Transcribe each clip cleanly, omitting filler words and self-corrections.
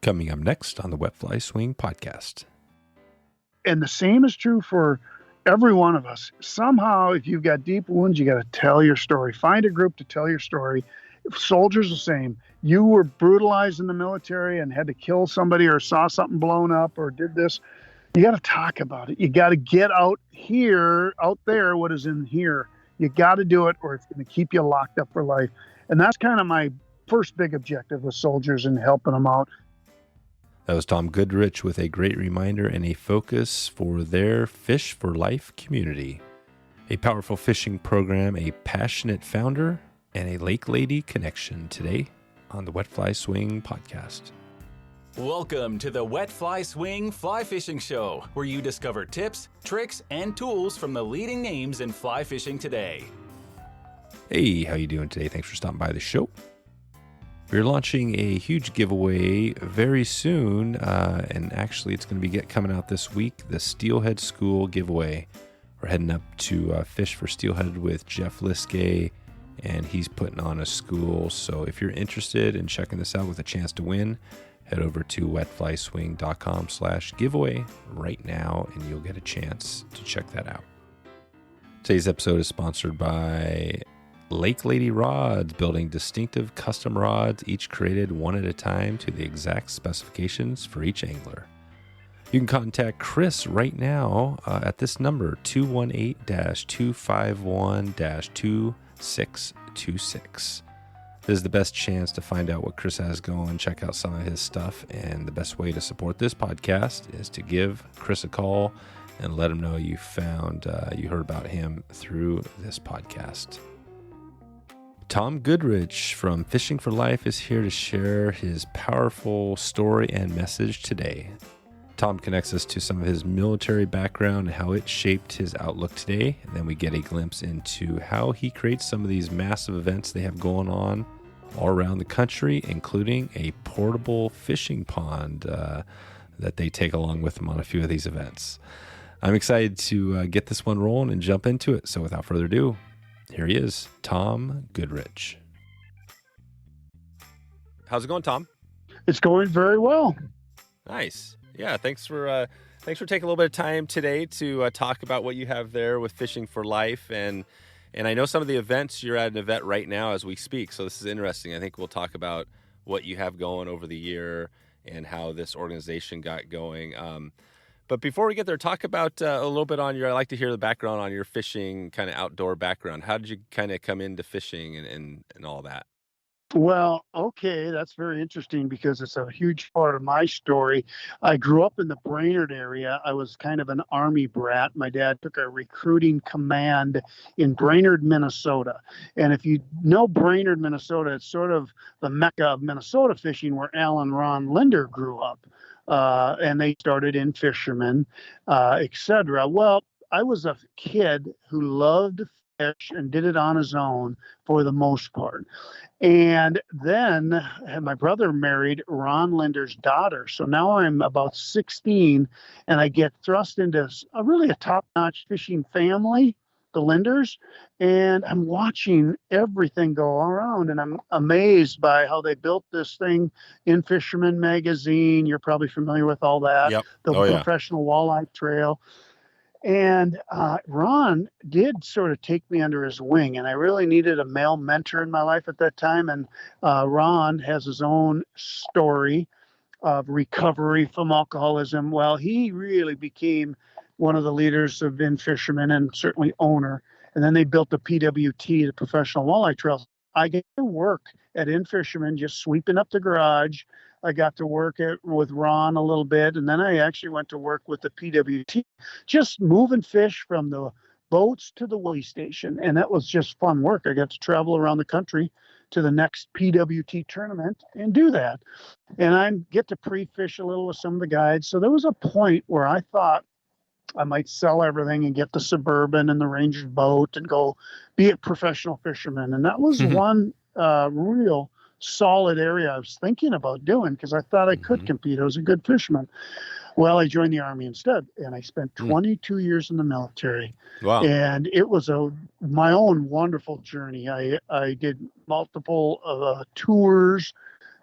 Coming up next on the Wet Fly Swing podcast. And the same is true for every one of us. Somehow, if you've got deep wounds, you got to tell your story. Find a group to tell your story. Soldiers, the same. You were brutalized in the military and had to kill somebody or saw something blown up or did this. You got to talk about it. You got to get out there, what is in here. You got to do it or it's going to keep you locked up for life. And that's kind of my first big objective with soldiers and helping them out. That was Tom Goodrich with a great reminder and a focus for their Fish for Life community. A powerful fishing program, a passionate founder, and a LakeLady connection today on the Wet Fly Swing podcast. Welcome to the Wet Fly Swing Fly Fishing Show, where you discover tips, tricks, and tools from the leading names in fly fishing today. Hey, how you doing today? Thanks for stopping by the show. We're launching a huge giveaway very soon, and actually it's going to be coming out this week, the Steelhead School giveaway. We're heading up to Fish for Steelhead with Jeff Liskay, and he's putting on a school. So if you're interested in checking this out with a chance to win, head over to wetflyswing.com/giveaway right now, and you'll get a chance to check that out. Today's episode is sponsored by LakeLady Rods, building distinctive custom rods, each created one at a time to the exact specifications for each angler. You can contact Kris right now at this number, 218-251-2626. This is the best chance to find out what Kris has going, check out some of his stuff, and the best way to support this podcast is to give Kris a call and let him know you heard about him through this podcast. Tom Goodrich from Fishing for Life is here to share his powerful story and message today. Tom connects us to some of his military background and how it shaped his outlook today. And then we get a glimpse into how he creates some of these massive events they have going on all around the country, including a portable fishing pond that they take along with them on a few of these events. I'm excited to get this one rolling and jump into it. So without further ado, here he is, Tom Goodrich. How's it going, Tom? It's going very well. Nice. Yeah, thanks for taking a little bit of time today to talk about what you have there with Fishing for Life. And I know some of the events, you're at an event right now as we speak, so this is interesting. I think we'll talk about what you have going over the year and how this organization got going. But before we get there, talk about a little bit I like to hear the background on your fishing kind of outdoor background. How did you kind of come into fishing and all that? Well, okay, that's very interesting because it's a huge part of my story. I grew up in the Brainerd area. I was kind of an Army brat. My dad took a recruiting command in Brainerd, Minnesota. And if you know Brainerd, Minnesota, it's sort of the mecca of Minnesota fishing where Ron Lindner grew up. And they started In-Fisherman, etc. Well, I was a kid who loved to fish and did it on his own for the most part. And then my brother married Ron Lindner's daughter. So now I'm about 16 and I get thrust into a top-notch fishing family, the Linders. And I'm watching everything go around and I'm amazed by how they built this thing, In-Fisherman magazine. You're probably familiar with all that. Yep. The professional walleye trail. And Ron did sort of take me under his wing, and I really needed a male mentor in my life at that time. And Ron has his own story of recovery from alcoholism. Well, he really became one of the leaders of In-Fisherman and certainly owner. And then they built the PWT, the Professional Walleye Trail. I got to work at In-Fisherman, just sweeping up the garage. I got to work with Ron a little bit, and then I actually went to work with the PWT, just moving fish from the boats to the weigh station, and that was just fun work. I got to travel around the country to the next PWT tournament and do that, and I get to pre-fish a little with some of the guides. So there was a point where I thought I might sell everything and get the Suburban and the Ranger boat and go be a professional fisherman, and that was one real solid area I was thinking about doing because I thought I could compete. I was a good fisherman. Well, I joined the Army instead, and I spent 22 years in the military. Wow. And it was my own wonderful journey. I did multiple tours,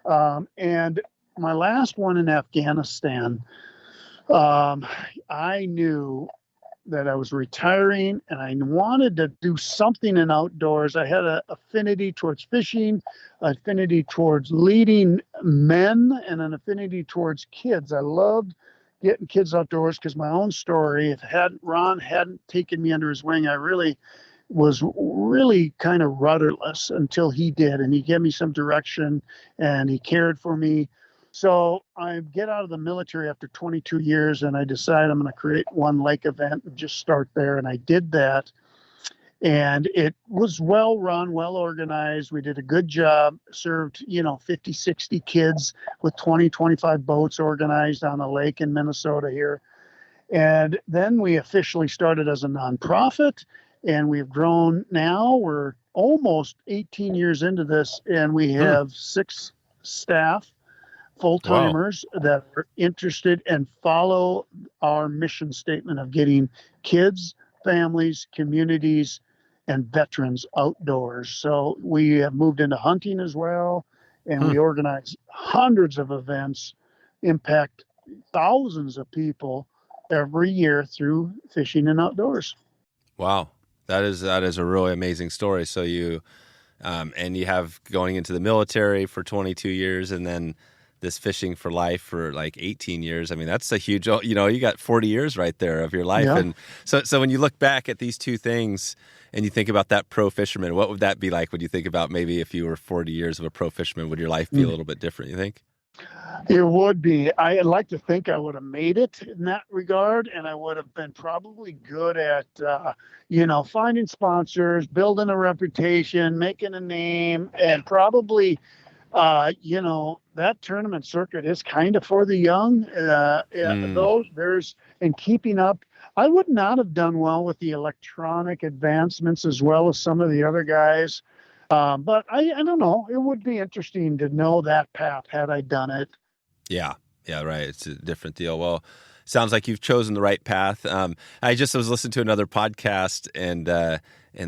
and my last one in Afghanistan, I knew that I was retiring and I wanted to do something in outdoors. I had an affinity towards fishing, affinity towards leading men, and an affinity towards kids. I loved getting kids outdoors because my own story, if Ron hadn't taken me under his wing, I was really kind of rudderless until he did, and he gave me some direction and he cared for me. So I get out of the military after 22 years and I decide I'm going to create one lake event and just start there. And I did that. And it was well run, well organized. We did a good job, served, 50, 60 kids with 20, 25 boats organized on a lake in Minnesota here. And then we officially started as a nonprofit, and we've grown now. We're almost 18 years into this, and we have 6 staff, full-timers that are interested and follow our mission statement of getting kids, families, communities, and veterans outdoors. So we have moved into hunting as well, and we organize hundreds of events, impact thousands of people every year through fishing and outdoors. Wow. That is a really amazing story. So you, and you have going into the military for 22 years and then this fishing for life for like 18 years. I mean, that's a huge, you got 40 years right there of your life. Yeah. And so when you look back at these two things and you think about that pro fisherman, what would that be like when you think about maybe if you were 40 years of a pro fisherman, would your life be a little bit different, you think? It would be. I'd like to think I would have made it in that regard, and I would have been probably good at, finding sponsors, building a reputation, making a name, and probably, that tournament circuit is kind of for the young. And keeping up. I would not have done well with the electronic advancements as well as some of the other guys. But I don't know. It would be interesting to know that path had I done it. Yeah, right. It's a different deal. Well, sounds like you've chosen the right path. I was listening to another podcast and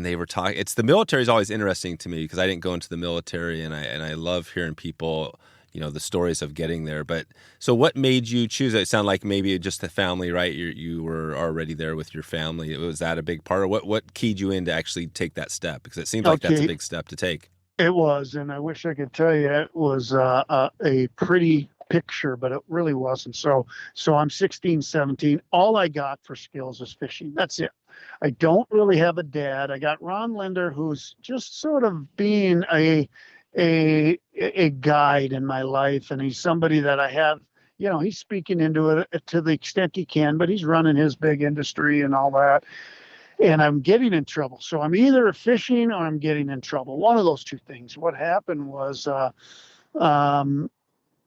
they were talking. It's the military is always interesting to me because I didn't go into the military and I love hearing people, the stories of getting there. But so what made you choose it? It sounded like maybe just the family, right? You were already there with your family. Was that a big part of what keyed you in to actually take that step? Because it seems like that's a big step to take. It was, and I wish I could tell you it was a pretty picture, but it really wasn't. So I'm 16, 17. All I got for skills is fishing. That's it. I don't really have a dad. I got Ron Lindner, who's just sort of being a guide in my life, and he's somebody that I have. He's speaking into it to the extent he can, but he's running his big industry and all that. And I'm getting in trouble. So I'm either fishing or I'm getting in trouble. One of those two things. What happened was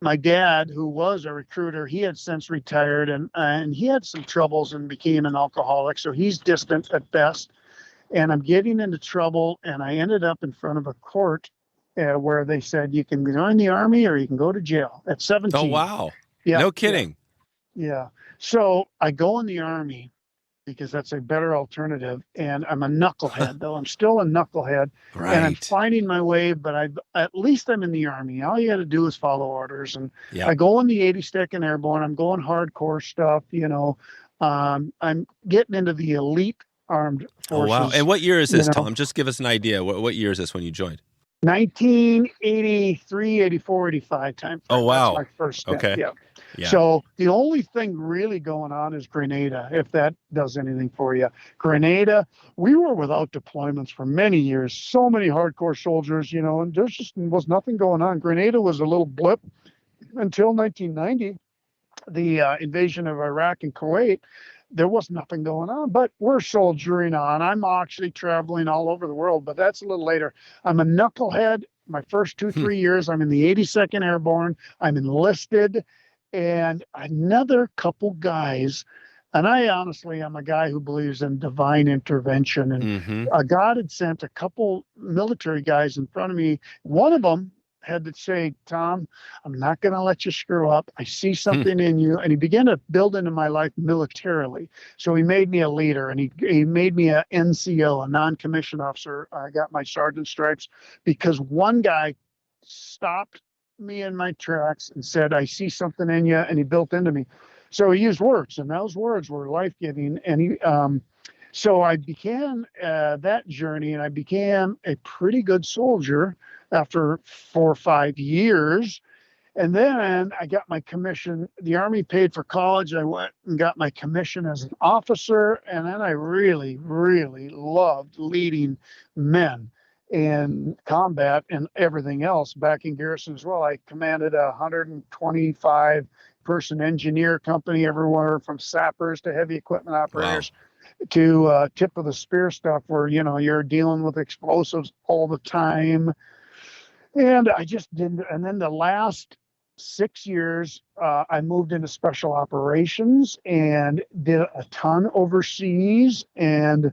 my dad, who was a recruiter, he had since retired and he had some troubles and became an alcoholic. So he's distant at best. And I'm getting into trouble. And I ended up in front of a court where they said, you can join the Army or you can go to jail at 17. Oh, wow. Yeah. No kidding. Yeah. So I go in the Army, because that's a better alternative. And I'm a knucklehead, though. I'm still a knucklehead. Right. And I'm finding my way, but at least I'm in the Army. All you got to do is follow orders. And I go in the 82nd Airborne. I'm going hardcore stuff, I'm getting into the elite armed forces. Oh, wow. And what year is this, Tom? Just give us an idea. What year is this when you joined? 1983, 84, 85 time. Oh, wow. That's my first step. Okay. Yeah. Yeah. So the only thing really going on is Grenada, if that does anything for you. Grenada, we were without deployments for many years, so many hardcore soldiers, and there just was nothing going on. Grenada was a little blip until 1990, the invasion of Iraq and Kuwait. There was nothing going on, but we're soldiering on. I'm actually traveling all over the world, but that's a little later. I'm a knucklehead. My first 2-3 years, I'm in the 82nd Airborne. I'm enlisted. And another couple guys, and I honestly am a guy who believes in divine intervention. And God had sent a couple military guys in front of me. One of them had to say, Tom, I'm not going to let you screw up. I see something in you. And he began to build into my life militarily. So he made me a leader, and he made me a NCO, a non-commissioned officer. I got my sergeant stripes because one guy stopped me in my tracks and said, I see something in you. And he built into me. So he used words, and those words were life-giving. And so I began that journey, and I became a pretty good soldier after 4 or 5 years. And then I got my commission. The Army paid for college. I went and got my commission as an officer. And then I really, really loved leading men in combat and everything else back in garrison as well. I commanded a 125 person engineer company, everywhere from sappers to heavy equipment operators. Wow. To tip of the spear stuff where, you're dealing with explosives all the time. And I just didn't. And then the last 6 years, I moved into special operations and did a ton overseas. And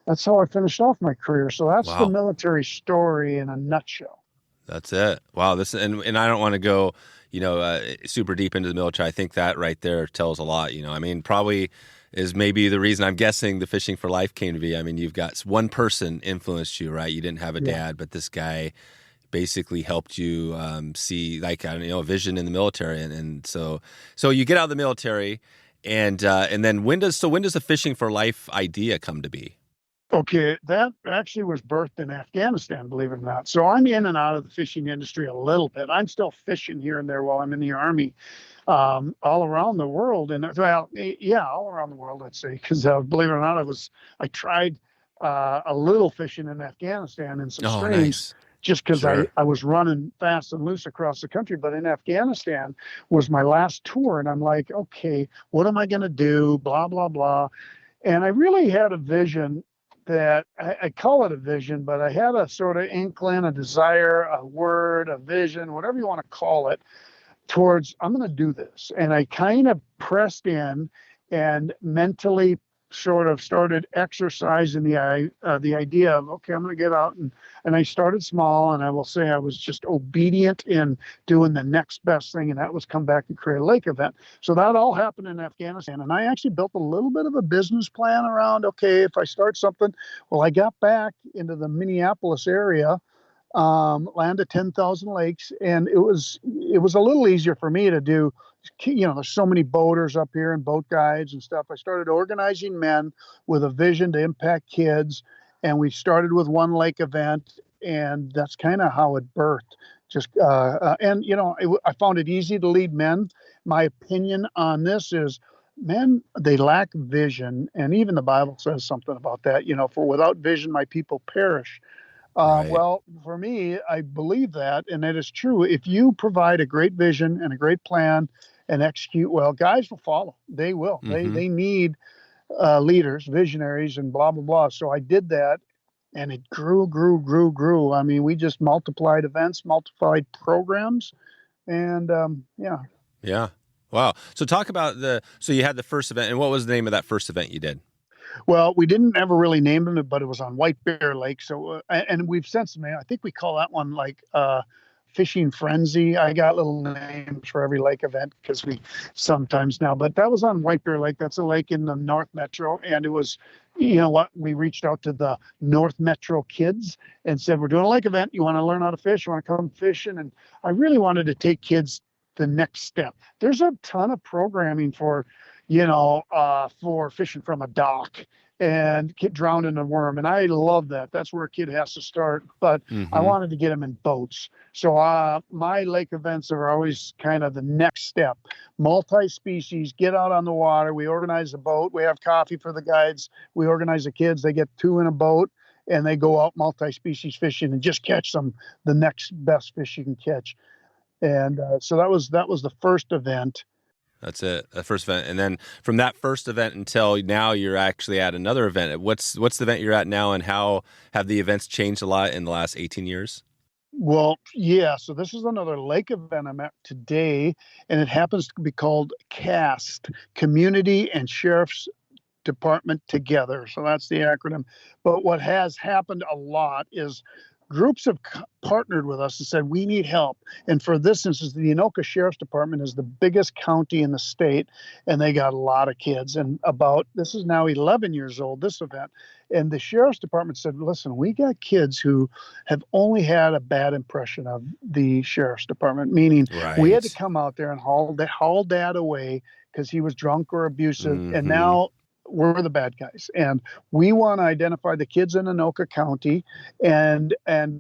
that's how I finished off my career. So that's the military story in a nutshell. That's it. Wow. And I don't want to go, super deep into the military. I think that right there tells a lot. Probably is maybe the reason I'm guessing the Fishing for Life came to be. You've got one person influenced you, right? You didn't have a dad, but this guy basically helped you see a vision in the military. And so you get out of the military and then when does the Fishing for Life idea come to be? Okay, that actually was birthed in Afghanistan, believe it or not. So I'm in and out of the fishing industry a little bit. I'm still fishing here and there while I'm in the Army, all around the world. And all around the world, I'd say, because believe it or not, I tried a little fishing in Afghanistan in some streams. Nice. Just because I was running fast and loose across the country. But in Afghanistan was my last tour. And I'm like, okay, what am I going to do? Blah, blah, blah. And I really had a vision that I call it a vision, but I had a sort of inkling, a desire, a word, a vision, whatever you want to call it, towards I'm going to do this. And I kind of pressed in and mentally sort of started exercising the idea of, okay, I'm going to get out. And I started small, and I will say I was just obedient in doing the next best thing, and that was come back and create a lake event. So that all happened in Afghanistan. And I actually built a little bit of a business plan around, okay, if I start something, well, I got back into the Minneapolis area, land of 10,000 lakes, and it was a little easier for me to do. There's so many boaters up here and boat guides and stuff. I started organizing men with a vision to impact kids, and we started with one lake event, and that's kind of how it birthed. I found it easy to lead men. My opinion on this is, men, they lack vision, and even the Bible says something about that. For without vision, my people perish. Right. Well, for me, I believe that, and that is true. If you provide a great vision and a great plan and execute well, guys will follow. They will. Mm-hmm. They need leaders, visionaries, and blah, blah, blah. So I did that, and it grew. We just multiplied events, multiplied programs, and Yeah. Wow. So talk about so you had the first event, and what was the name of that first event you did? Well, we didn't ever really name them, but it was on White Bear Lake. So, and we've since, I think we call that one Fishing Frenzy. I got little names for every lake event because we sometimes now, but that was on White Bear Lake. That's a lake in the North Metro. And it was, we reached out to the North Metro kids and said, we're doing a lake event. You want to learn how to fish? You want to come fishing? And I really wanted to take kids the next step. There's a ton of programming for fishing from a dock and get drowned in a worm. And I love that. That's where a kid has to start. But I wanted to get them in boats. So my lake events are always kind of the next step. Multi-species, get out on the water. We organize a boat. We have coffee for the guides. We organize the kids. They get 2 in a boat, and they go out multi-species fishing and just catch the next best fish you can catch. And so that was the first event. That's it, the first event. And then from that first event until now, you're actually at another event. What's the event you're at now, and how have the events changed a lot in the last 18 years? Well, yeah. So this is another lake event I'm at today, and it happens to be called CAST, Community and Sheriff's Department Together. So that's the acronym. But what has happened a lot is groups have partnered with us and said, we need help. And for this instance, the Anoka Sheriff's Department is the biggest county in the state, and they got a lot of kids. And this is now 11 years old, this event. And the Sheriff's Department said, listen, we got kids who have only had a bad impression of the Sheriff's Department, meaning we had to come out there and haul dad away because he was drunk or abusive. And now we're the bad guys. And we want to identify the kids in Anoka County and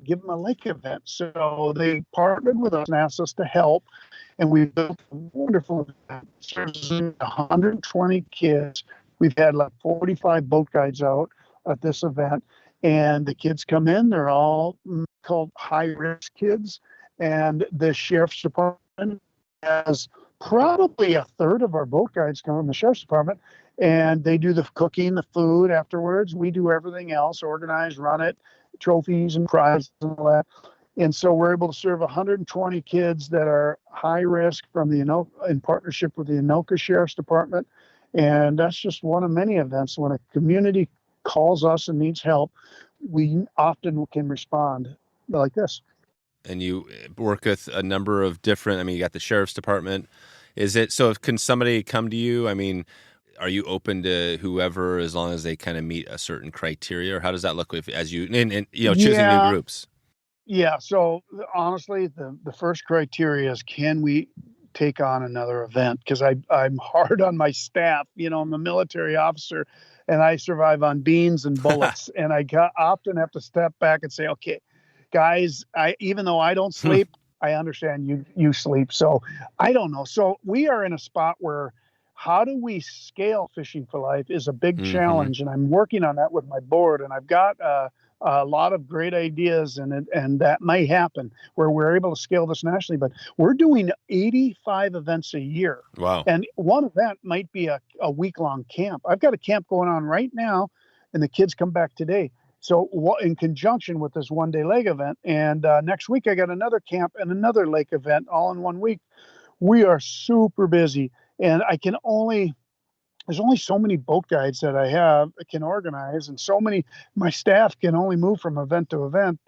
give them a lake event. So they partnered with us and asked us to help. And we built a wonderful event. Serving 120 kids. We've had like 45 boat guides out at this event. And the kids come in, they're all called high-risk kids. And the Sheriff's Department has probably a third of our boat guides come from the Sheriff's Department. And they do the cooking, the food afterwards. We do everything else, organize, run it, trophies and prizes and all that. And so we're able to serve 120 kids that are high risk from in partnership with the Anoka Sheriff's Department. And that's just one of many events. When a community calls us and needs help, we often can respond like this. And you work with a number of different, you got the Sheriff's Department. Can somebody come to you? Are you open to whoever as long as they kind of meet a certain criteria, or how does that look choosing new groups? Yeah. So honestly, the first criteria is, can we take on another event? Because I'm hard on my staff. I'm a military officer and I survive on beans and bullets. And I often have to step back and say, okay, guys, even though I don't sleep, I understand you sleep. So I don't know. So we are in a spot where how do we scale Fishing for Life is a big challenge. And I'm working on that with my board. And I've got a lot of great ideas, and that may happen where we're able to scale this nationally. But we're doing 85 events a year. Wow. And one event might be a week-long camp. I've got a camp going on right now, and the kids come back today. So in conjunction with this one-day lake event, and next week I got another camp and another lake event all in 1 week. We are super busy, and there's only so many boat guides that I can organize, and my staff can only move from event to event.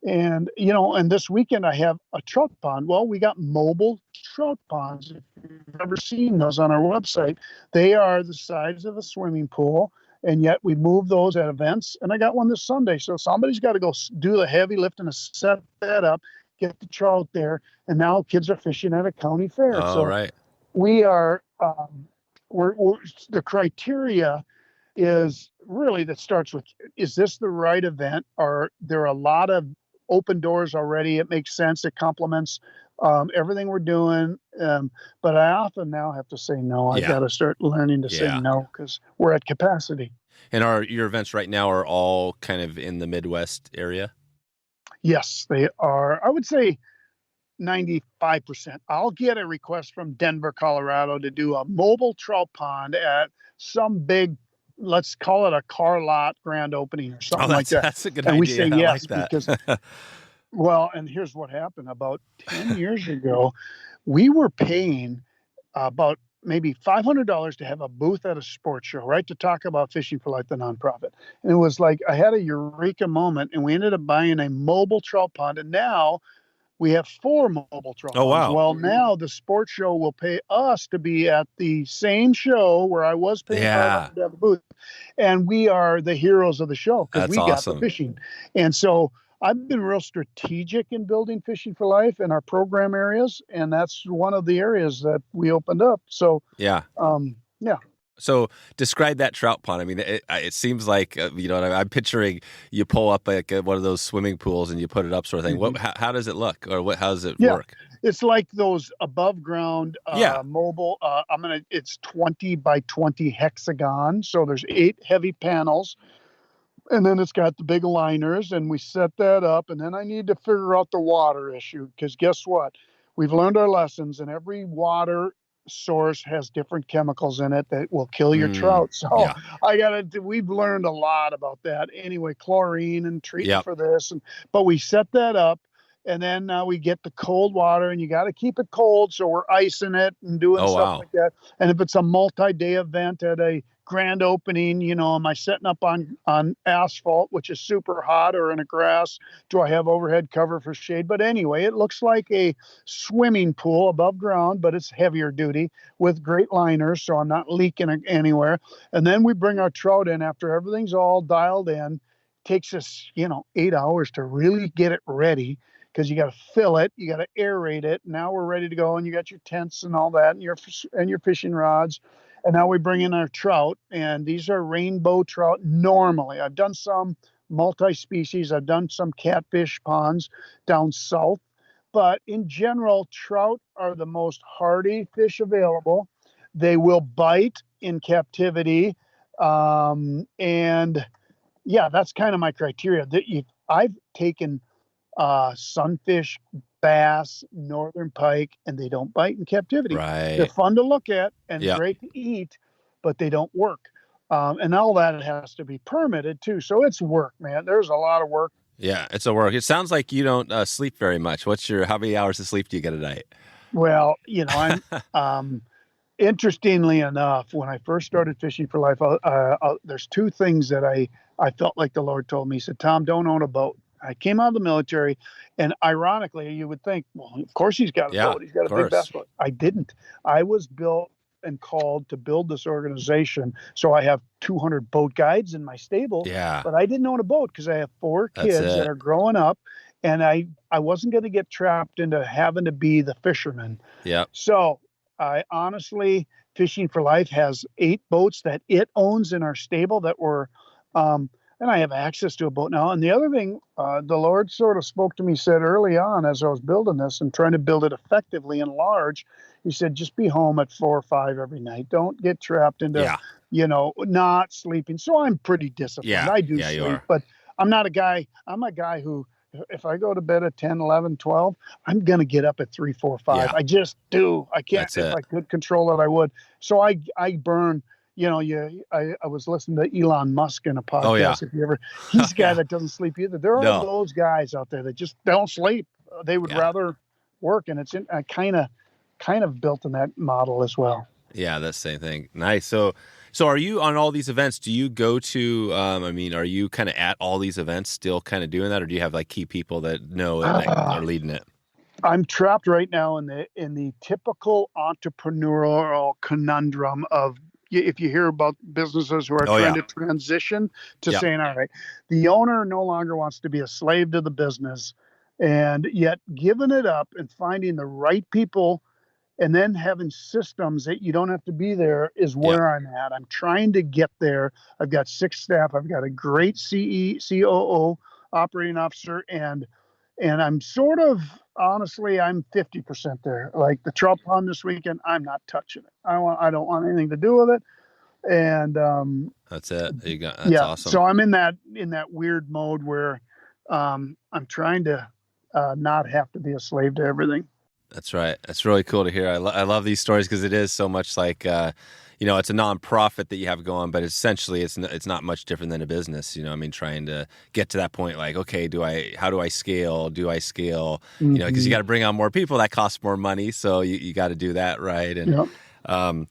And, and this weekend I have a trout pond. Well, we got mobile trout ponds. If you've ever seen those on our website, they are the size of a swimming pool. And yet we move those at events. And I got one this Sunday. So somebody's got to go do the heavy lifting to set that up, get the trout there. And now kids are fishing at a county fair. Right. We are, the criteria is really that starts with, is this the right event? Are there a lot of open doors already? It makes sense. It complements everything we're doing. But I often now have to say no. I got to start learning to say no because we're at capacity. And your events right now are all kind of in the Midwest area? Yes, they are. I would say 95%. I'll get a request from Denver, Colorado to do a mobile trout pond at some big, let's call it a car lot grand opening or something like that. That's a good idea. And we say yes like because, well, and here's what happened. About 10 years ago, we were paying about maybe $500 to have a booth at a sports show, right, to talk about Fishing for Life, the nonprofit. And it was like I had a eureka moment, and we ended up buying a mobile trout pond, and now we have 4 mobile trout ponds. Wow. Well, now the sports show will pay us to be at the same show where I was paying $500 to have a booth, and we are the heroes of the show because we got the fishing. And so I've been real strategic in building Fishing for Life in our program areas, and that's one of the areas that we opened up. So So describe that trout pond. It seems like I'm picturing you pull up like one of those swimming pools and you put it up, sort of thing. How does it look, or how does it work? It's like those above ground mobile. It's 20 by 20 hexagon. So there's 8 heavy panels. And then it's got the big liners, and we set that up. And then I need to figure out the water issue, because guess what? We've learned our lessons, and every water source has different chemicals in it that will kill your trout. So we've learned a lot about that. Anyway, chlorine and treatment for this. But we set that up, and then we get the cold water, and you got to keep it cold. So we're icing it and doing stuff like that. And if it's a multi-day event at a grand opening, am I setting up on asphalt, which is super hot, or in a grass? Do I have overhead cover for shade? But anyway, it looks like a swimming pool above ground, but it's heavier duty with great liners, so I'm not leaking anywhere. And then we bring our trout in after everything's all dialed in. Takes us, 8 hours to really get it ready, because you got to fill it, you got to aerate it. Now we're ready to go, and you got your tents and all that, and your fishing rods. And now we bring in our trout, and these are rainbow trout. Normally, I've done some multi-species. I've done some catfish ponds down south, but in general, trout are the most hardy fish available. They will bite in captivity, and yeah, that's kind of my criteria. I've taken sunfish, bass, northern pike, and they don't bite in captivity. Right. They're fun to look at and Yep. great to eat, but they don't work. And all that has to be permitted too. So it's work, man. There's a lot of work. Yeah, it's a work. It sounds like you don't sleep very much. How many hours of sleep do you get a night? Well, I'm interestingly enough, when I first started fishing for life, there's two things that I felt like the Lord told me. He said, Tom, don't own a boat. I came out of the military, and ironically, you would think, well, of course he's got a boat. He's got a big bass boat. I didn't. I was built and called to build this organization. So I have 200 boat guides in my stable. Yeah. But I didn't own a boat because I have 4 kids that are growing up, and I wasn't going to get trapped into having to be the fisherman. Yeah. So I honestly, Fishing for Life has 8 boats that it owns in our stable that were, and I have access to a boat now. And the other thing, the Lord sort of spoke to me, said early on as I was building this and trying to build it effectively and large, he said, just be home at 4 or 5 every night. Don't get trapped into, not sleeping. So I'm pretty disciplined. Yeah. I do sleep, but I'm not a guy. I'm a guy who, if I go to bed at 10, 11, 12, I'm going to get up at 3, 4, 5. Yeah. I just do. I can't. If I could control it, I would. So I burn. I was listening to Elon Musk in a podcast. Oh, yeah. If you ever, he's a guy that doesn't sleep either. There are those guys out there that just don't sleep. They would rather work, and I kind of built in that model as well. Yeah, that's the same thing. Nice. So are you on all these events? Do you go to? Are you kind of at all these events still kind of doing that, or do you have like key people that know and are leading it? I'm trapped right now in the typical entrepreneurial conundrum of, if you hear about businesses who are trying to transition to saying, all right, the owner no longer wants to be a slave to the business, and yet giving it up and finding the right people and then having systems that you don't have to be there is where I'm at. I'm trying to get there. I've got 6 staff. I've got a great COO, operating officer, and I'm sort of, honestly, I'm 50% there. Like the trout pond this weekend, I'm not touching it. I don't want anything to do with it. And that's it. That's awesome. So I'm in that weird mode where I'm trying to not have to be a slave to everything. That's right. That's really cool to hear. I love these stories because it is so much like, it's a nonprofit that you have going, but essentially it's not much different than a business. Trying to get to that point, like, okay, how do I scale? Do I scale? Mm-hmm. Because you got to bring on more people. That costs more money. So you got to do that. Right. And,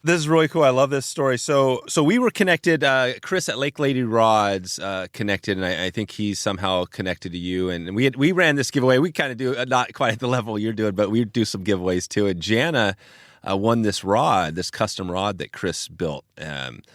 this is really cool. I love this story. So we were connected, Kris at LakeLady Rods connected, and I think he's somehow connected to you. And we ran this giveaway. We kind of do, not quite at the level you're doing, but we do some giveaways too. And Jana won this custom rod that Kris built. And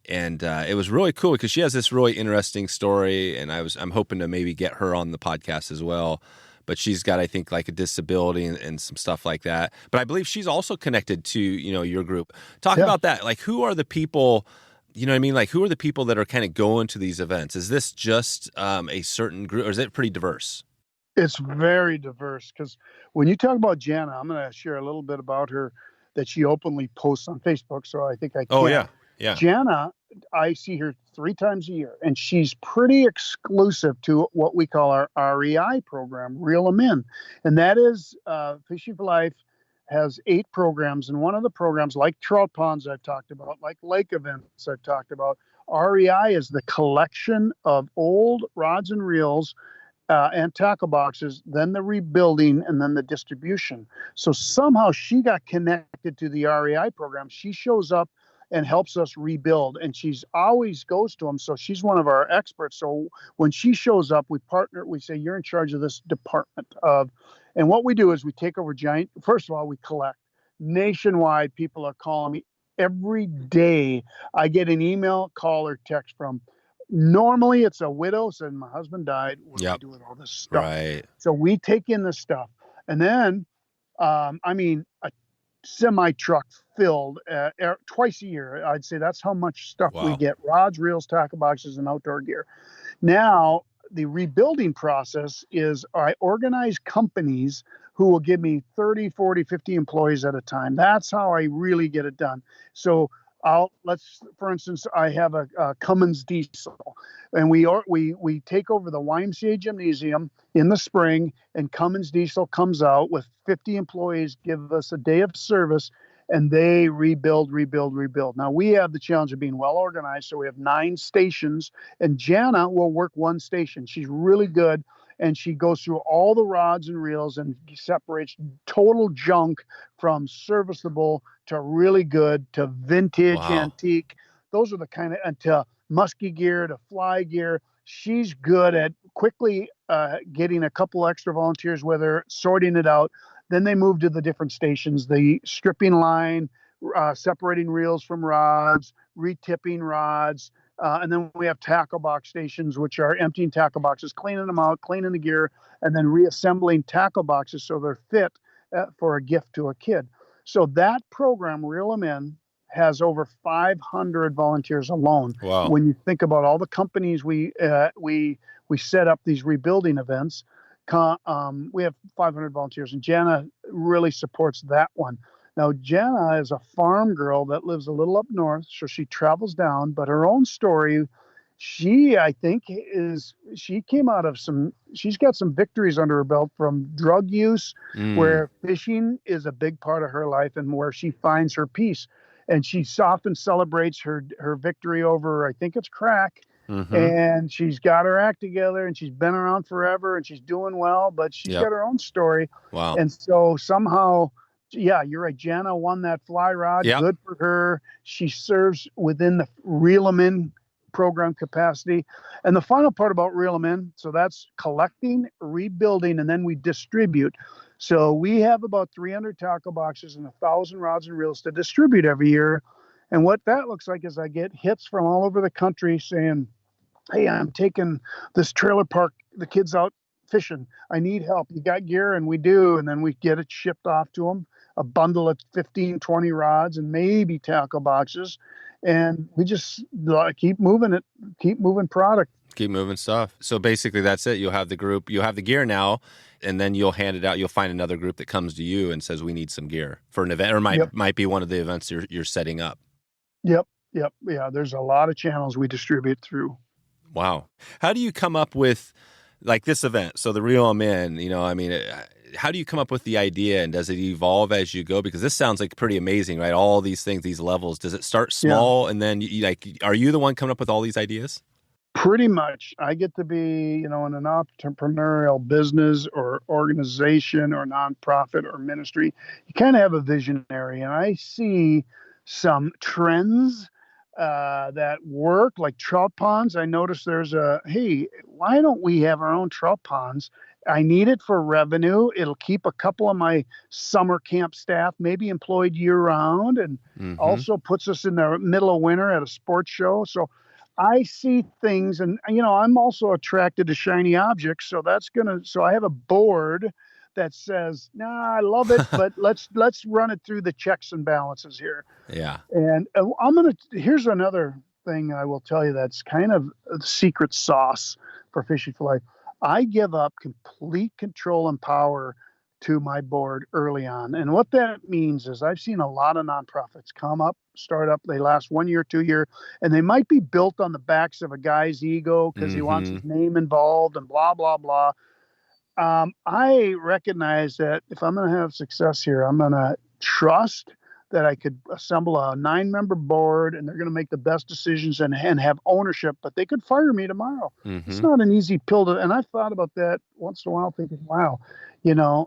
it was really cool because she has this really interesting story, and I'm hoping to maybe get her on the podcast as well. But she's got, I think, like a disability and some stuff like that. But I believe she's also connected to, your group. Talk about that. Like, who are the people, Like, who are the people that are kind of going to these events? Is this just a certain group, or is it pretty diverse? It's very diverse, because when you talk about Jana, I'm going to share a little bit about her that she openly posts on Facebook. So I think I can. Oh, yeah. Yeah. Jana, I see her 3 times a year, and she's pretty exclusive to what we call our REI program, Reel 'em In. And that is Fishing for Life has 8 programs. And one of the programs, like trout ponds I've talked about, like lake events I've talked about, REI is the collection of old rods and reels and tackle boxes, then the rebuilding, and then the distribution. So somehow she got connected to the REI program. She shows up and helps us rebuild. And she's always goes to them. So she's one of our experts. So when she shows up, we partner, we say, you're in charge of this department of, and what we do is we take over giant, first of all, we collect nationwide. People are calling me every day. I get an email, call, or text from, normally it's a widow saying my husband died. What do we do with all this stuff? Right. So we take in the stuff. And then, a semi truck filled twice a year. I'd say that's how much stuff we get: rods, reels, tackle boxes, and outdoor gear. Now, the rebuilding process is I organize companies who will give me 30, 40, 50 employees at a time. That's how I really get it done. So for instance, I have a Cummins diesel, and we take over the YMCA gymnasium in the spring, and Cummins diesel comes out with 50 employees, give us a day of service, and they rebuild. Now we have the challenge of being well organized. So we have 9 stations, and Jana will work one station. She's really good. And she goes through all the rods and reels and separates total junk from serviceable to really good to vintage, antique. Those are the kind of, and to musky gear, to fly gear. She's good at quickly getting a couple extra volunteers with her, sorting it out. Then they move to the different stations, the stripping line, separating reels from rods, retipping rods. And then we have tackle box stations, which are emptying tackle boxes, cleaning them out, cleaning the gear, and then reassembling tackle boxes so they're fit for a gift to a kid. So that program, Reel 'em In, has over 500 volunteers alone. Wow. When you think about all the companies we set up these rebuilding events, we have 500 volunteers, and Jana really supports that one. Now, Jana is a farm girl that lives a little up north, so she travels down, but her own story, I think she came out of she's got some victories under her belt from drug use, where fishing is a big part of her life and where she finds her peace. And she often celebrates her victory over, I think it's crack. Mm-hmm. And she's got her act together, and she's been around forever, and she's doing well, but she's got her own story. Wow. And so somehow, yeah, you're right. Jana won that fly rod. Yep. Good for her. She serves within the Reel 'em In program capacity. And the final part about Reel 'em In, so that's collecting, rebuilding, and then we distribute. So we have about 300 tackle boxes and 1,000 rods and reels to distribute every year. And what that looks like is I get hits from all over the country saying, hey, I'm taking this trailer park, the kids out fishing. I need help. You got gear? And we do. And then we get it shipped off to them, a bundle of 15, 20 rods and maybe tackle boxes. And we just keep moving product. Keep moving stuff. So basically that's it. You'll have the group, you have the gear now, and then you'll hand it out. You'll find another group that comes to you and says, we need some gear for an event, or might be one of the events you're setting up. Yep. Yeah, there's a lot of channels we distribute through. Wow. How do you come up with like this event? So the Reel 'em In, how do you come up with the idea, and does it evolve as you go? Because this sounds like pretty amazing, right? All these things, these levels. Does it start small and then are you the one coming up with all these ideas? Pretty much. I get to be, in an entrepreneurial business or organization or nonprofit or ministry. You kind of have a visionary, and I see some trends that work, like trout ponds. I noticed there's hey, why don't we have our own trout ponds? I need it for revenue. It'll keep a couple of my summer camp staff maybe employed year round, and also puts us in the middle of winter at a sports show. So I see things, and I'm also attracted to shiny objects. So so I have a board that says, I love it, but let's run it through the checks and balances here. Yeah. And here's another thing I will tell you that's kind of a secret sauce for Fishing for Life. I give up complete control and power to my board early on. And what that means is I've seen a lot of nonprofits start up, they last 1 year, 2 year, and they might be built on the backs of a guy's ego because he wants his name involved and blah, blah, blah. I recognize that if I'm going to have success here, I'm going to trust that I could assemble a 9-member board, and they're going to make the best decisions and have ownership, but they could fire me tomorrow. It's not an easy pill to, and I've thought about that once in a while thinking, wow,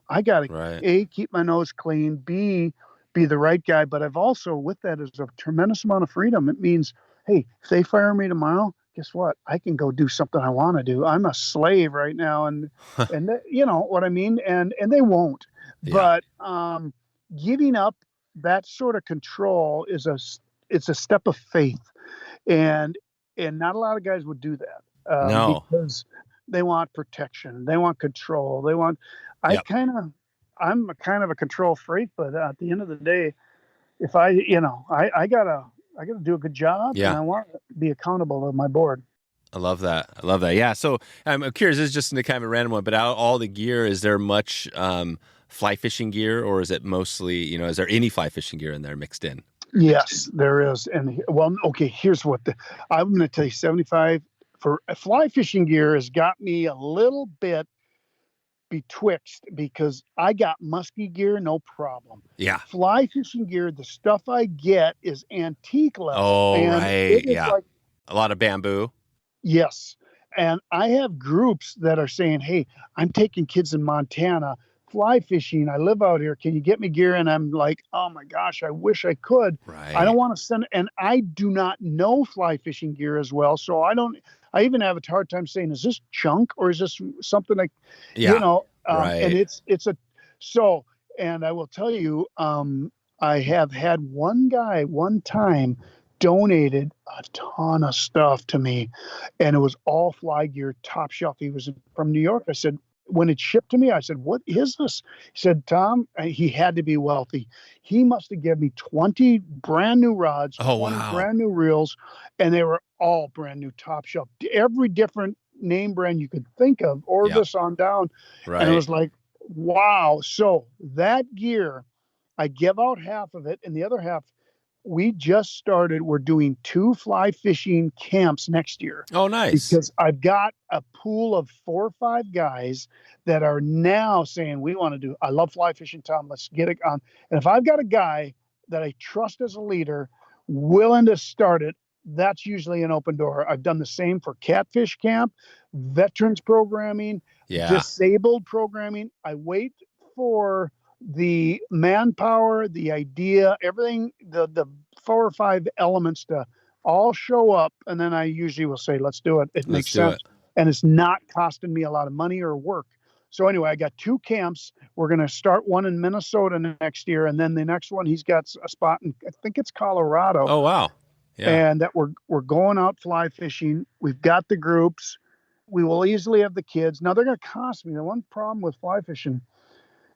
I got to A, keep my nose clean, B, be the right guy. But I've also, with that, is a tremendous amount of freedom. It means, hey, if they fire me tomorrow, guess what? I can go do something I want to do. I'm a slave right now, and you know what I mean. And they won't. Yeah. But giving up that sort of control it's a step of faith, and not a lot of guys would do that No. because they want protection, they want control, they want. Yep. I'm a kind of a control freak, but at the end of the day, if I gotta do a good job, Yeah. and I want to be accountable to my board. I love that. Yeah. So I'm curious, this is just kind of a random one, but out of all the gear, is there much fly fishing gear, or is it mostly, is there any fly fishing gear in there mixed in? Yes, there is. And well, okay, here's what I'm going to tell you, 75 for fly fishing gear has got me a little bit betwixt, because I got musky gear, no problem. Yeah. Fly fishing gear, the stuff I get is antique level. Oh, and right. it is Yeah. like, a lot of bamboo. yes. And I have groups that are saying, hey, I'm taking kids in Montana fly fishing. I live out here. Can you get me gear? And I'm like, oh my gosh, I wish I could. Right. I don't want to send, and I do not know fly fishing gear as well. So I even have a hard time saying, is this junk or is this something like, Yeah. right. And and I will tell you, I have had one guy one time donated a ton of stuff to me, and it was all fly gear, top shelf. He was from New York. I said, when it shipped to me, I said, what is this? He said, Tom, he had to be wealthy. He must have given me 20 brand new rods, Oh, 20 wow. brand new reels, and they were all brand new, top shelf, every different name brand you could think of, Orvis on down. Right. And it was like, wow. So that gear, I give out half of it, and the other half, we're doing 2 fly fishing camps next year. Oh, nice. Because I've got a pool of 4 or 5 guys that are now saying, I love fly fishing, Tom, let's get it on. And if I've got a guy that I trust as a leader, willing to start it, that's usually an open door. I've done the same for catfish camp, veterans programming, disabled programming. I wait for the manpower, the idea, everything, the 4 or 5 elements to all show up. And then I usually will say, let's do it. It makes sense. And it's not costing me a lot of money or work. So anyway, I got 2 camps. We're going to start one in Minnesota next year. And then the next one, he's got a spot in, I think it's Colorado. Oh, wow. Yeah. And that we're going out fly fishing. We've got the groups. We will easily have the kids. Now they're going to cost me. The one problem with fly fishing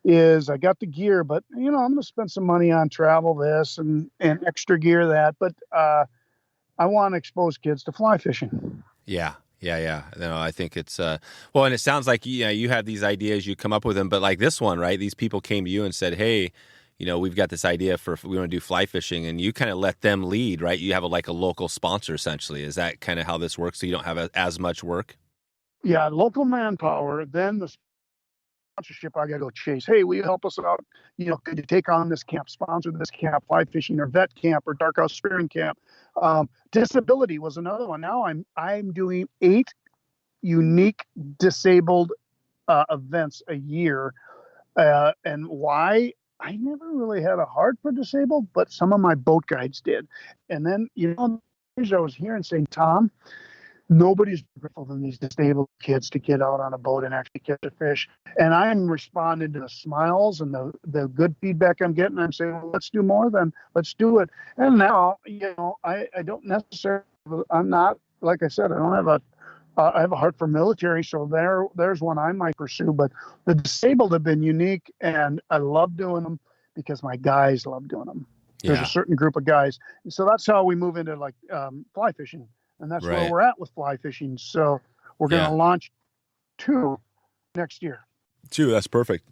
is I got the gear, but I'm going to spend some money on travel this and extra gear that, but I want to expose kids to fly fishing. Yeah. No, I think it's and it sounds like you have these ideas, you come up with them, but like this one, right? These people came to you and said, hey, we've got this idea we want to do fly fishing, and you kind of let them lead, right? You have a local sponsor essentially. Is that kind of how this works? So you don't have as much work? Yeah, local manpower, then the sponsorship I got to go chase. Hey, will you help us out? Could you take on this camp, sponsor this camp, fly fishing or vet camp or dark house spearing camp? Disability was another one. Now I'm doing 8 unique disabled events a year. And why? I never really had a heart for disabled, but some of my boat guides did. And then, I was hearing saying, Tom, nobody's grateful than these disabled kids to get out on a boat and actually catch a fish. And I'm responding to the smiles and the good feedback I'm getting. I'm saying, well, let's do more then. Let's do it. And now, I don't necessarily, I'm not, like I said, I don't have I have a heart for military. So there's one I might pursue, but the disabled have been unique, and I love doing them because my guys love doing them. Yeah. There's a certain group of guys. So that's how we move into fly fishing. And that's where we're at with fly fishing. So we're going to launch 2 next year. 2, that's perfect.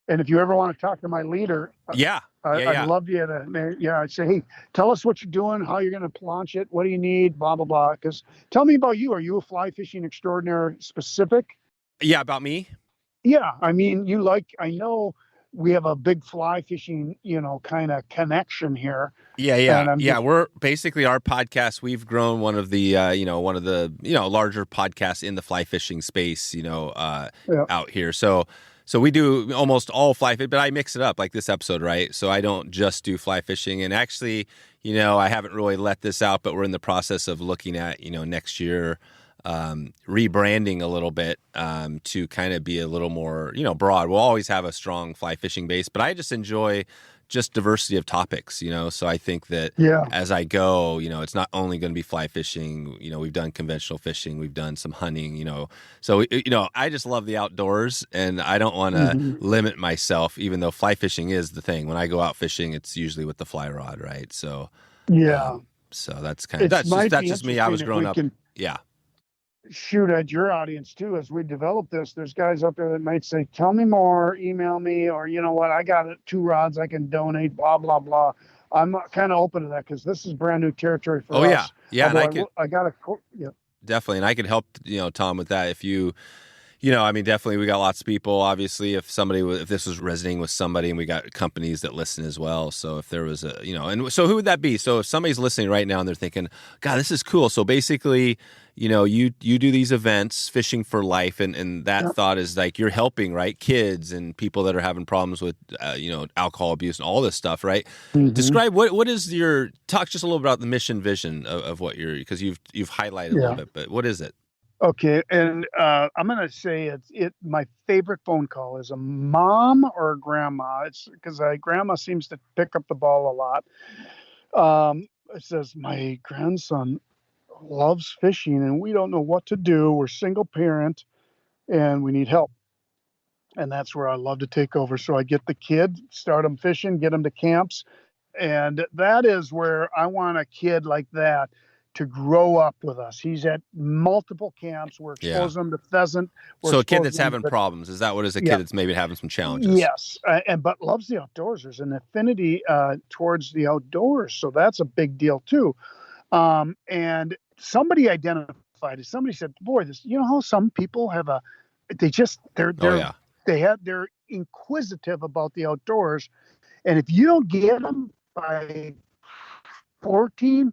And if you ever want to talk to my leader, I'd love you to, I'd say, hey, tell us what you're doing, how you're going to launch it, what do you need, blah, blah, blah. Because tell me about you. Are you a fly fishing extraordinaire specific? Yeah, about me? Yeah. I mean, I know we have a big fly fishing, kind of connection here. Yeah. We're basically, our podcast, we've grown one of the larger podcasts in the fly fishing space, out here. So So we do almost all fly fishing, but I mix it up like this episode, right? So I don't just do fly fishing. And actually, I haven't really let this out, but we're in the process of looking at, next year, rebranding a little bit to kind of be a little more, broad. We'll always have a strong fly fishing base, but I just enjoy just diversity of topics, so I think that as I go, it's not only going to be fly fishing, we've done conventional fishing, we've done some hunting, so, I just love the outdoors and I don't want to limit myself, even though fly fishing is the thing. When I go out fishing, it's usually with the fly rod, right? So, so that's kind of, that's just me. I was growing up. Yeah. Shoot at your audience too as we develop this. There's guys out there that might say, tell me more, email me, or you know what, I got 2 rods I can donate, blah blah blah. I'm kind of open to that because this is brand new territory for us. And I got a definitely, and I could help Tom with that if you definitely we got lots of people. Obviously, if this was resonating with somebody, and we got companies that listen as well. So if there was and so who would that be? So if somebody's listening right now and they're thinking, God, this is cool. So basically, you do these events, Fishing for Life, and that thought is like you're helping, right, kids and people that are having problems with alcohol abuse and all this stuff, right? Describe what is talk just a little about the mission vision of what because you've highlighted a little bit, but what is it? Okay, and I'm gonna say my favorite phone call is a mom or a grandma. It's because grandma seems to pick up the ball a lot. It says my grandson loves fishing and we don't know what to do. We're single parent and we need help. And that's where I love to take over. So I get the kid, start them fishing, get them to camps, and that is where I want a kid like that to grow up with us. He's at multiple camps. We're exposing him to pheasant. So a kid that's having problems, is that what is a kid that's maybe having some challenges? Yes, but loves the outdoors. There's an affinity towards the outdoors. So that's a big deal too. And somebody identified it. Somebody said, boy, how some people have they're inquisitive about the outdoors. And if you don't get them by 14,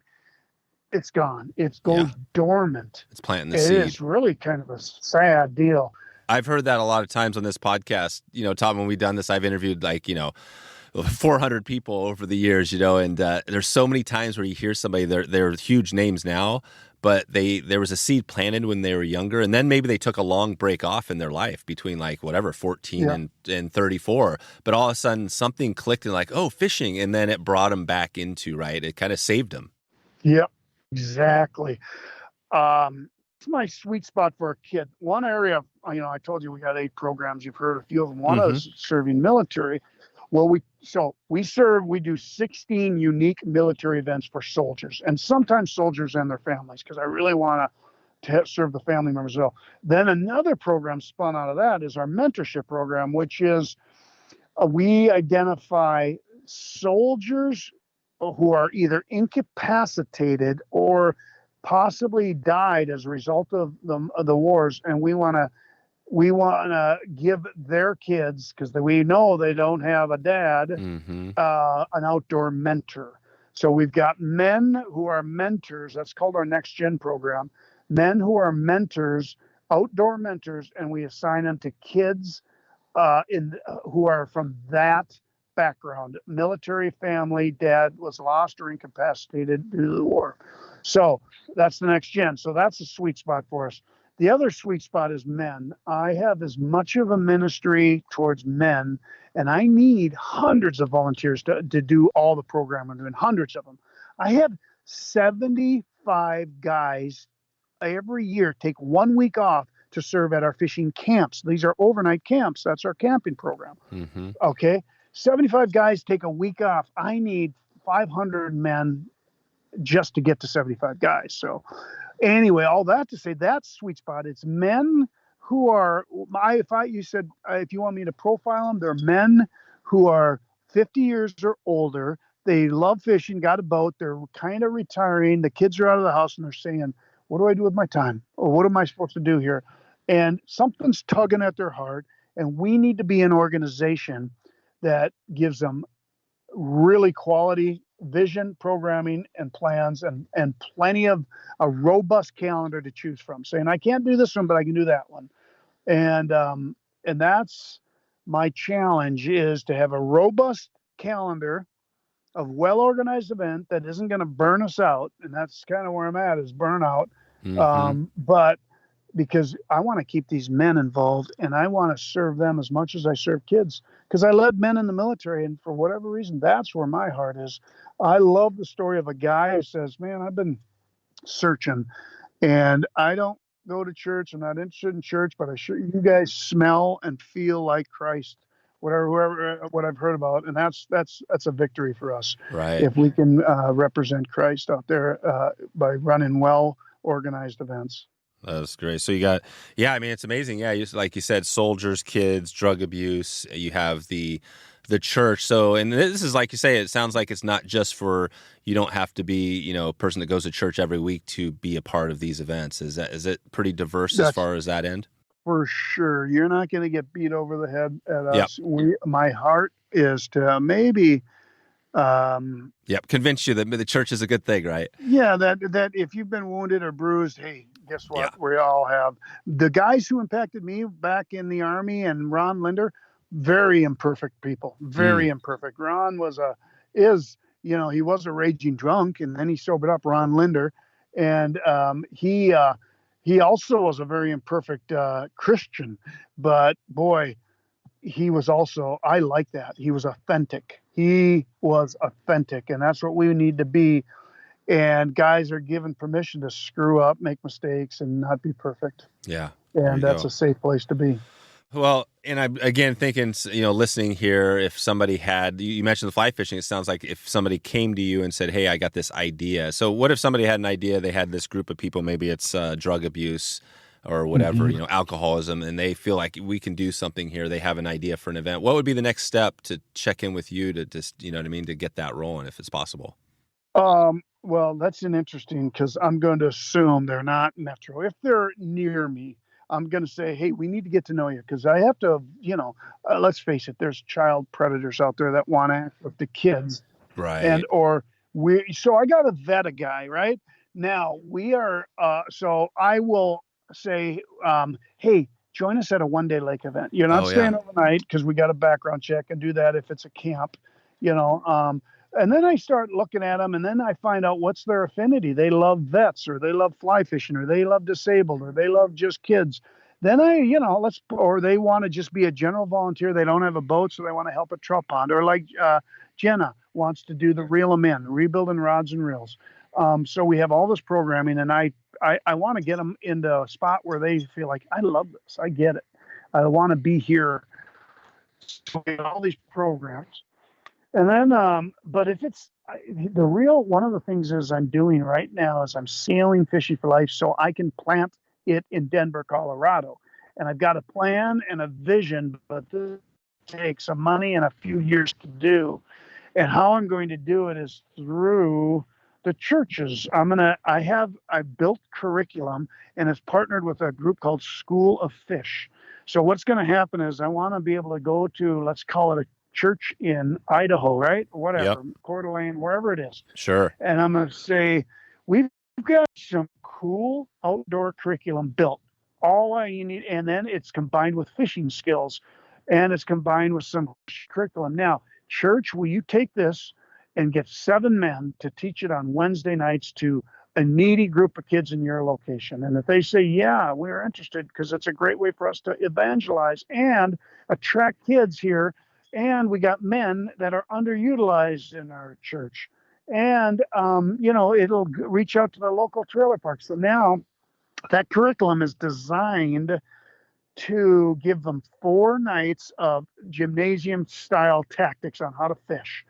it's gone. It goes dormant. It's planting the seed. It is really kind of a sad deal. I've heard that a lot of times on this podcast. Tom, when we've done this, I've interviewed 400 people over the years, and there's so many times where you hear somebody, they're huge names now, but there was a seed planted when they were younger, and then maybe they took a long break off in their life between 14 and 34, but all of a sudden something clicked and fishing, and then it brought them back into, right? It kind of saved them. Yep. Exactly. It's my sweet spot for a kid. One area, I told you we got 8 programs. You've heard a few of them. One is serving military. Well, we do 16 unique military events for soldiers, and sometimes soldiers and their families, because I really want to serve the family members as well. Then another program spun out of that is our mentorship program, which is we identify soldiers who are either incapacitated or possibly died as a result of the wars, and we want to give their kids, because we know they don't have a dad, an outdoor mentor. So we've got men who are mentors. That's called our NextGEN program. Men who are mentors, outdoor mentors, and we assign them to kids who are from that background, military family, dad was lost or incapacitated due to the war. So that's the NextGEN. So that's a sweet spot for us. The other sweet spot is men. I have as much of a ministry towards men, and I need hundreds of volunteers to do all the program I'm doing, hundreds of them. I have 75 guys every year take 1 week off to serve at our fishing camps. These are overnight camps. That's our camping program. Okay. 75 guys take a week off. I need 500 men just to get to 75 guys. So anyway, all that to say, that sweet spot, it's men who are, if you want me to profile them, they're men who are 50 years or older. They love fishing, got a boat. They're kind of retiring. The kids are out of the house and they're saying, what do I do with my time? Or what am I supposed to do here? And something's tugging at their heart. And we need to be an organization that gives them really quality vision, programming, and plans, and plenty of a robust calendar to choose from. Saying, I can't do this one, but I can do that one. And that's my challenge is to have a robust calendar of well-organized event that isn't going to burn us out. And that's kind of where I'm at, is burnout. But because I want to keep these men involved and I want to serve them as much as I serve kids, because I led men in the military. And for whatever reason, that's where my heart is. I love the story of a guy who says, man, I've been searching and I don't go to church. I'm not interested in church, but I sure you guys smell and feel like Christ, what I've heard about. And that's a victory for us. Right. If we can represent Christ out there by running well organized events. That's great. So you got, I mean, it's amazing. Yeah. Like you said, soldiers, kids, drug abuse, you have the church. So, and this is, like you say, it sounds like it's not just for, you don't have to be, a person that goes to church every week to be a part of these events. Is it pretty diverse as far as that end? For sure. You're not going to get beat over the head at us. My heart is to maybe, convince you that the church is a good thing, right? Yeah. That if you've been wounded or bruised, hey, guess what? Yeah. We all have. The guys who impacted me back in the Army and Ron Lindner, very imperfect people, very imperfect. Ron he was a raging drunk and then he sobered up, Ron Lindner. And he also was a very imperfect Christian, but boy, he was also, I like that. He was authentic. And that's what we need to be. And guys are given permission to screw up, make mistakes, and not be perfect. Yeah. And that's a safe place to be. Well, and I'm again thinking, listening here, if somebody had, you mentioned the fly fishing, it sounds like if somebody came to you and said, hey, I got this idea. So what if somebody had an idea, they had this group of people, maybe it's drug abuse or whatever, alcoholism, and they feel like we can do something here. They have an idea for an event. What would be the next step to check in with you to just, to get that rolling if it's possible? Well, that's an interesting, because I'm going to assume they're not metro. If they're near me, I'm going to say, hey, we need to get to know you, because I have to, let's face it, there's child predators out there that want to act with the kids. Right. So I got to vet a guy, right? Now we are, so I will say, hey, join us at a one-day lake event. You're not staying overnight, because we got a background check and do that if it's a camp, and then I start looking at them, and then I find out what's their affinity. They love vets, or they love fly fishing, or they love disabled, or they love just kids. Then or they want to just be a general volunteer. They don't have a boat, so they want to help a trout pond, or like Jana wants to do the reel them in, rebuilding rods and reels. So we have all this programming, and I want to get them into a spot where they feel like, I love this. I get it. I want to be here. So we have all these programs. And then, but if it's one of the things is I'm doing right now is I'm sailing Fishing for Life so I can plant it in Denver, Colorado. And I've got a plan and a vision, but this takes some money and a few years to do. And how I'm going to do it is through the churches. I built curriculum, and it's partnered with a group called School of Fish. So what's going to happen is I want to be able to go to, let's call it a church in Idaho, right? Whatever, Coeur d'Alene, wherever it is. Sure. And I'm going to say, we've got some cool outdoor curriculum built. All I need, and then it's combined with fishing skills, and it's combined with some curriculum. Now, church, will you take this and get 7 men to teach it on Wednesday nights to a needy group of kids in your location? And if they say, yeah, we're interested, because it's a great way for us to evangelize and attract kids here. And we got men that are underutilized in our church. And, it'll reach out to the local trailer park. So now that curriculum is designed to give them 4 nights of gymnasium style tactics on how to fish,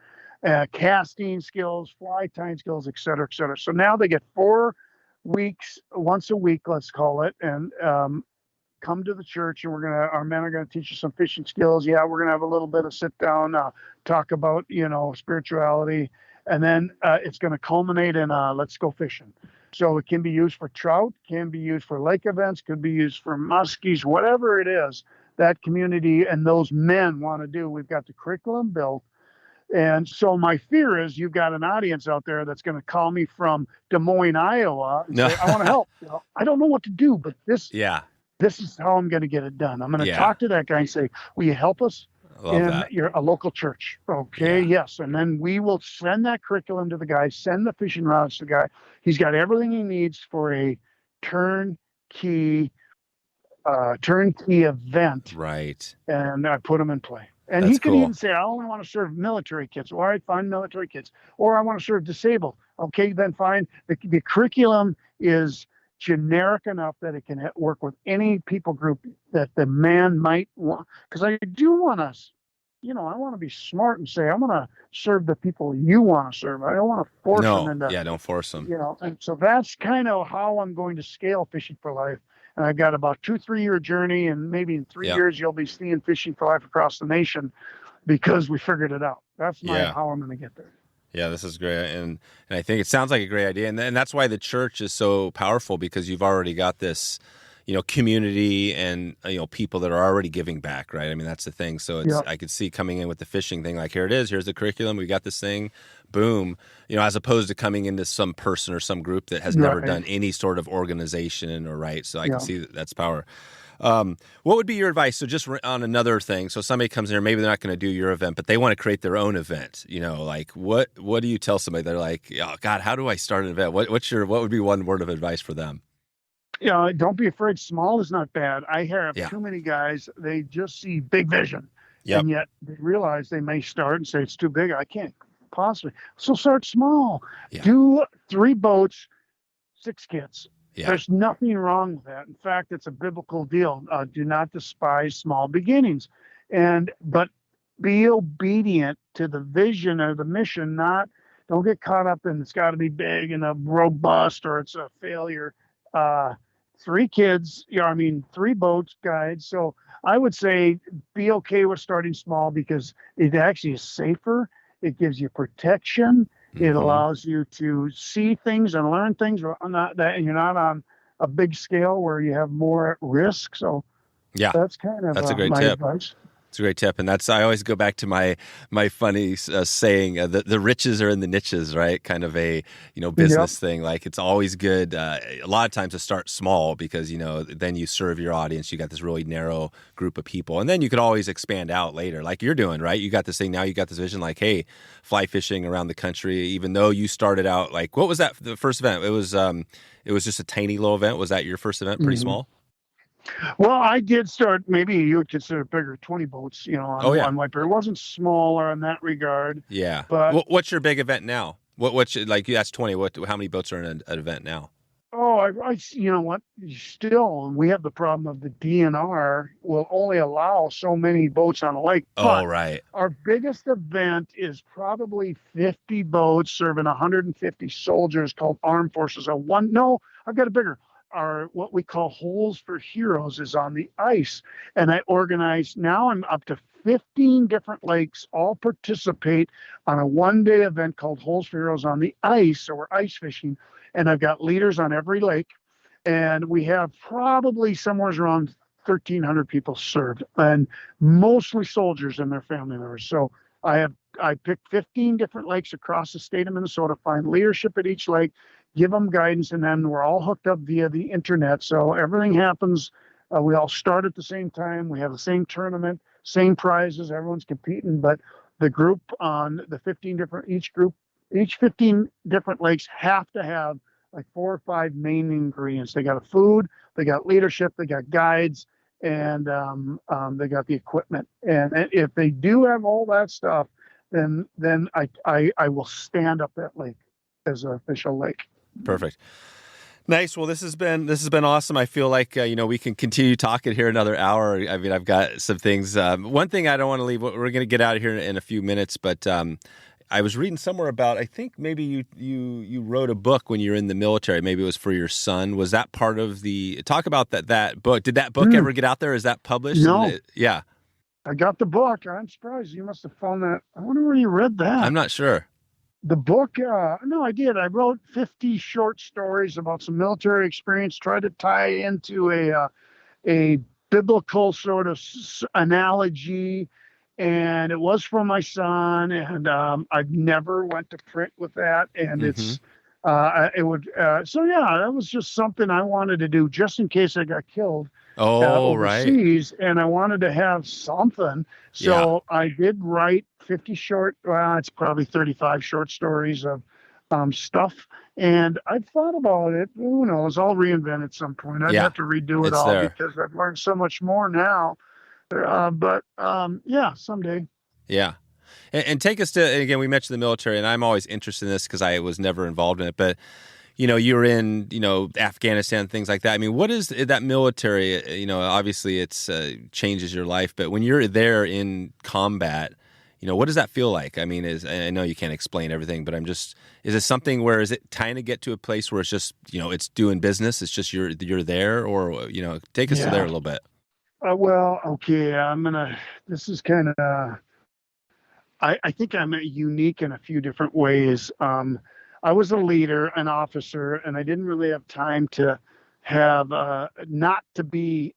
casting skills, fly tying skills, et cetera, et cetera. So now they get 4 weeks, once a week, let's call it. And, come to the church, and our men are going to teach you some fishing skills. Yeah, we're going to have a little bit of sit down, talk about, spirituality. And then it's going to culminate in let's go fishing. So it can be used for trout, can be used for lake events, could be used for muskies, whatever it is that community and those men want to do. We've got the curriculum built. And so my fear is you've got an audience out there that's going to call me from Des Moines, Iowa, and say, I want to help. I don't know what to do, but this. Yeah. this is how I'm going to get it done. I'm going to Yeah. talk to that guy and say, will you help us I love in that. a local church? Okay, Yeah. yes. And then we will send that curriculum to the guy, send the fishing rods to the guy. He's got everything he needs for a turnkey event, Right. and I put him in play. And That's he could cool. even say, I only want to serve military kids. All right, fine, military kids. Or I want to serve disabled. Okay, then fine. The curriculum is generic enough that it can work with any people group that the man might want. Because I do want to, I want to be smart and say, I'm going to serve the people you want to serve. I don't want to force them into, don't force them. and so that's kind of how I'm going to scale Fishing for Life. And I've got about 2-3 year journey, and maybe in 3 years you'll be seeing Fishing for Life across the nation because we figured it out. That's how I'm going to get there. Yeah, this is great, and I think it sounds like a great idea, and that's why the church is so powerful, because you've already got this, community and people that are already giving back, right? I mean, that's the thing. So it's I could see coming in with the fishing thing, like, here it is, here's the curriculum, we got this thing, boom, as opposed to coming into some person or some group that has never done any sort of organization or right. So I can see that's power. What would be your advice? So just on another thing, so somebody comes in here, maybe they're not going to do your event, but they want to create their own event. Like what do you tell somebody? They're like, oh God, how do I start an event? What would be one word of advice for them? Don't be afraid. Small is not bad. I have too many guys, they just see big vision. And yet they realize they may start and say, it's too big, I can't possibly. So start small. Do 3 boats, 6 kids. There's nothing wrong with that. In fact, it's a biblical deal. Do not despise small beginnings, but be obedient to the vision or the mission. Don't get caught up in it's got to be big and a robust or it's a failure. 3 kids, 3 boats, guides. So I would say be okay with starting small because it actually is safer. It gives you protection. It allows you to see things and learn things. You're not on a big scale where you have more at risk. So that's kind of that's a great my tip. advice. It's a great tip, and I always go back to my funny saying: the riches are in the niches, right? Kind of a business thing. Like it's always good. A lot of times to start small because then you serve your audience. You got this really narrow group of people, and then you could always expand out later, like you're doing, right? You got this thing now. You got this vision, like, hey, fly fishing around the country. Even though you started out like, what was that? The first event? It was just a tiny little event. Was that your first event? Pretty small. Well, I did start, maybe you would consider bigger, 20 boats, on Wiper. It wasn't smaller in that regard. Yeah. But what's your big event now? What's like, that's 20. How many boats are in an event now? Oh, you know what? Still, we have the problem of the DNR will only allow so many boats on a lake. Oh, right. Our biggest event is probably 50 boats serving 150 soldiers called Armed Forces. I've got a bigger. What we call Holes for Heroes is on the ice. And I organize, now I'm up to 15 different lakes, all participate on a one-day event called Holes for Heroes on the ice. So we're ice fishing. And I've got leaders on every lake. And we have probably somewhere around 1,300 people served, and mostly soldiers and their family members. So I picked 15 different lakes across the state of Minnesota, find leadership at each lake, give them guidance, and then we're all hooked up via the internet. So everything happens. We all start at the same time. We have the same tournament, same prizes. Everyone's competing, but the group on the 15 different, each 15 different lakes have to have like 4 or 5 main ingredients. They got a food, they got leadership, they got guides, and they got the equipment. And if they do have all that stuff, then I will stand up that lake as an official lake. Perfect. Nice. Well, this has been awesome. I feel like we can continue talking here another hour. I mean, I've got some things. One thing I don't want to leave. We're going to get out of here in a few minutes, but I was reading somewhere about. I think maybe you wrote a book when you were in the military. Maybe it was for your son. Was that part of the talk about that book? Did that book ever get out there? Is that published? No. Yeah. I got the book. I'm surprised you must have found that. I wonder where you read that. I'm not sure. The book, no, I did. I wrote 50 short stories about some military experience, tried to tie into a biblical sort of analogy, and it was for my son. And I never went to print with that, and that was just something I wanted to do just in case I got killed. Right. overseas, and I wanted to have something. So I did write 50 it's probably 35 short stories of stuff. And I've thought about it. Who knows? I'll reinvent at some point. I'd have to redo it It's all there. because I've learned so much more now. But yeah, someday. Yeah. And take us to, again, we mentioned the military, and I'm always interested in this because I was never involved in it, but you were in, Afghanistan, things like that. I mean, what is that military? Obviously it's changes your life, but when you're there in combat, what does that feel like? I mean, I know you can't explain everything, but is it something where is it trying to get to a place where it's just, it's doing business? It's just you're there, or, take us to there a little bit. Well, okay. This is kind of, I think I'm unique in a few different ways. I was a leader, an officer, and I didn't really have time to have not to be,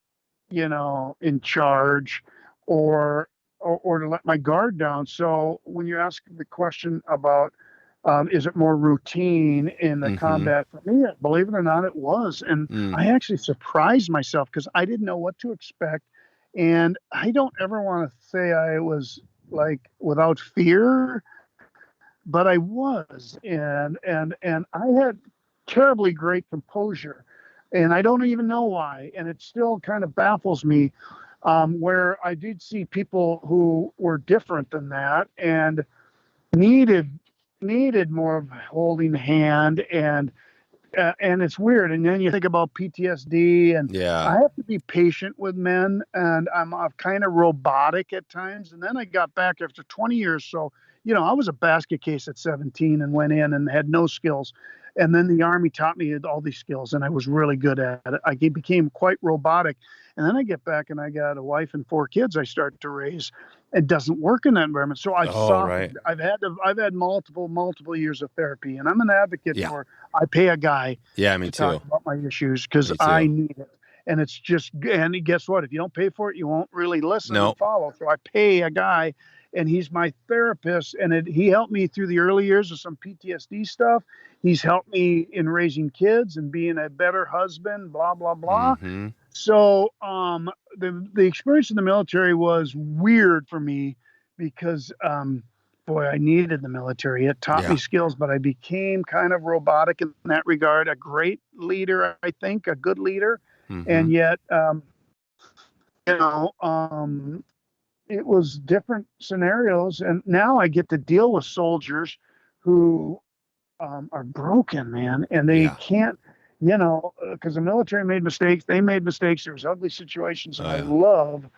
in charge or to let my guard down. So when you ask the question about is it more routine in the combat, for me, believe it or not, it was. And I actually surprised myself because I didn't know what to expect. And I don't ever want to say I was like without fear, but I was, and I had terribly great composure, and I don't even know why, and it still kind of baffles me, where I did see people who were different than that and needed more of a holding hand, and it's weird. And then you think about PTSD, and I have to be patient with men, and I'm kind of robotic at times. And then I got back after 20 years. So, I was a basket case at 17 and went in and had no skills. And then the Army taught me all these skills, and I was really good at it. I became quite robotic. And then I get back and I got a wife and 4 kids I started to raise. It doesn't work in that environment. So I've softened. I've had multiple years of therapy, and I'm an advocate for, I pay a guy to talk about my issues because I need it. And it's just, and guess what? If you don't pay for it, you won't really listen and follow. So I pay a guy, and he's my therapist. And he helped me through the early years of some PTSD stuff. He's helped me in raising kids and being a better husband, blah, blah, blah. So the experience in the military was weird for me because, boy, I needed the military. It taught me skills, but I became kind of robotic in that regard. A great leader, I think, a good leader. And yet, it was different scenarios. And now I get to deal with soldiers who are broken, man, and they can't, because the military made mistakes. They made mistakes. There was ugly situations. And I love,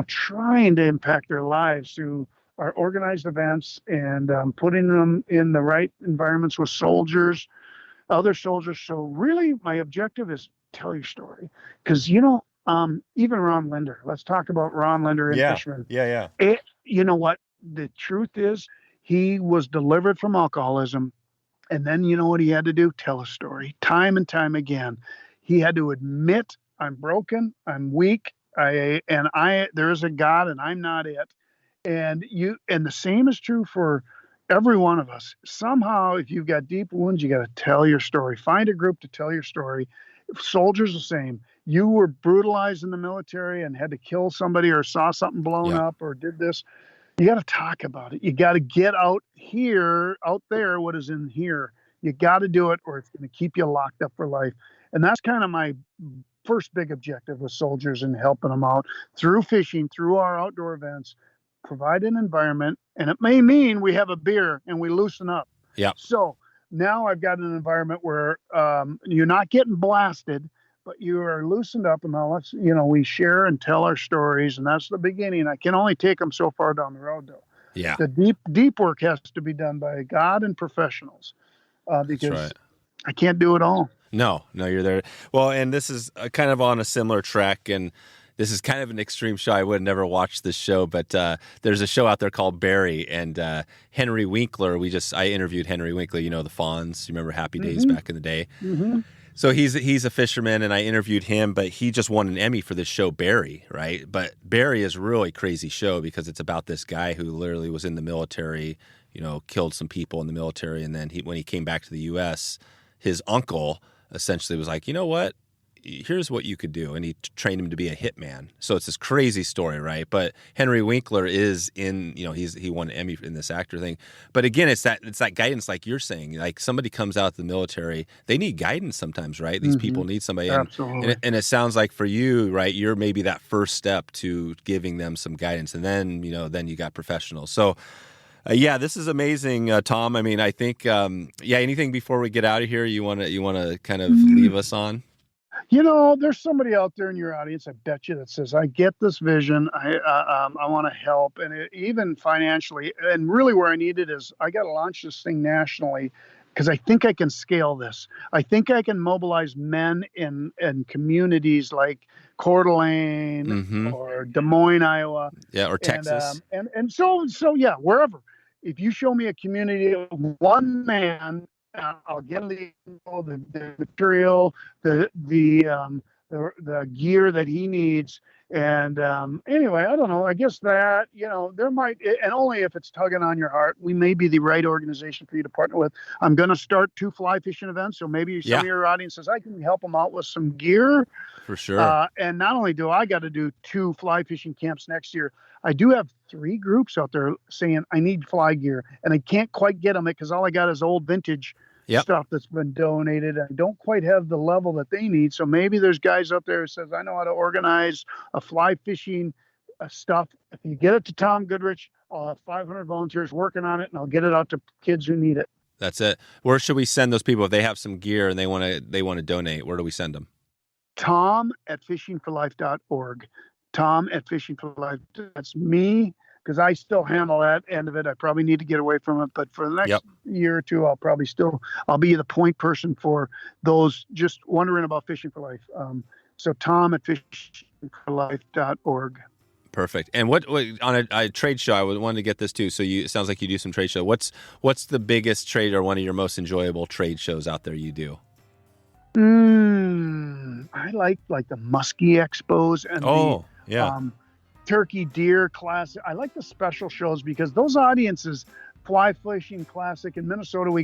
trying to impact their lives through our organized events and putting them in the right environments with soldiers, other soldiers. So really my objective is tell your story. Because, even Ron Lindner, let's talk about Ron Lindner In-Fisherman. You know what? The truth is he was delivered from alcoholism. And then you know what he had to do? Tell a story. Time and time again. He had to admit, I'm broken, I'm weak, there is a God and I'm not it. And the same is true for every one of us. Somehow, if you've got deep wounds, you got to tell your story. Find a group to tell your story. Soldiers the same. You were brutalized in the military and had to kill somebody or saw something blown up or did this. You got to talk about it. You got to get out there, what is in here. You got to do it or it's going to keep you locked up for life. And that's kind of my first big objective with soldiers and helping them out through fishing, through our outdoor events, provide an environment. And it may mean we have a beer and we loosen up. So now I've got an environment where you're not getting blasted, but you are loosened up, and now we share and tell our stories, and that's the beginning. I can only take them so far down the road, though. The deep work has to be done by God and professionals, because I can't do it all. No, you're there. Well, and this is kind of on a similar track, and this is kind of an extreme show. I would have never watched this show, but there's a show out there called Barry, and Henry Winkler. I interviewed Henry Winkler, the Fonz. You remember Happy Days back in the day? So he's a fisherman, and I interviewed him, but he just won an Emmy for this show, Barry, right? But Barry is a really crazy show because it's about this guy who literally was in the military, killed some people in the military, and then when he came back to the U.S., his uncle essentially was like, you know what? here's what you could do. And he trained him to be a hitman. So it's this crazy story, right? But Henry Winkler is in, he won an Emmy in this actor thing. But again, it's that guidance, like you're saying. Like somebody comes out of the military, they need guidance sometimes, right? These people need somebody. Absolutely. And it sounds like for you, right, you're maybe that first step to giving them some guidance. And then, then you got professionals. So, this is amazing, Tom. I mean, I think, anything before we get out of here you want to kind of leave us on? There's somebody out there in your audience, I bet you, that says, I get this vision. I want to help. And even financially, and really where I need it is I got to launch this thing nationally because I think I can scale this. I think I can mobilize men in communities like Coeur d'Alene or Des Moines, Iowa. Yeah, or Texas. And so wherever. If you show me a community of one man, I'll get the material, the gear that he needs. And anyway, I don't know. I guess that, there might, and only if it's tugging on your heart, we may be the right organization for you to partner with. I'm going to start 2 fly fishing events. So maybe some of your audience says, I can help them out with some gear. For sure. And not only do I got to do 2 fly fishing camps next year, I do have 3 groups out there saying I need fly gear, and I can't quite get them because all I got is old vintage stuff that's been donated. I don't quite have the level that they need. So maybe there's guys out there who says, I know how to organize a fly fishing stuff. If you get it to Tom Goodrich, I'll have 500 volunteers working on it, and I'll get it out to kids who need it. That's it. Where should we send those people if they have some gear and they want to donate? Where do we send them? Tom@fishingforlife.org. Tom@fishingforlife. That's me, because I still handle that end of it. I probably need to get away from it, but for the next year or two, I'll be the point person for those just wondering about Fishing for Life. So Tom@fishingforlife.org. Perfect. And what on a trade show, I wanted to get this too. So it sounds like you do some trade show. What's the biggest trade or one of your most enjoyable trade shows out there you do? I like the Muskie Expos and Turkey Deer Classic. I like the special shows because those audiences, Fly Fishing Classic in Minnesota, you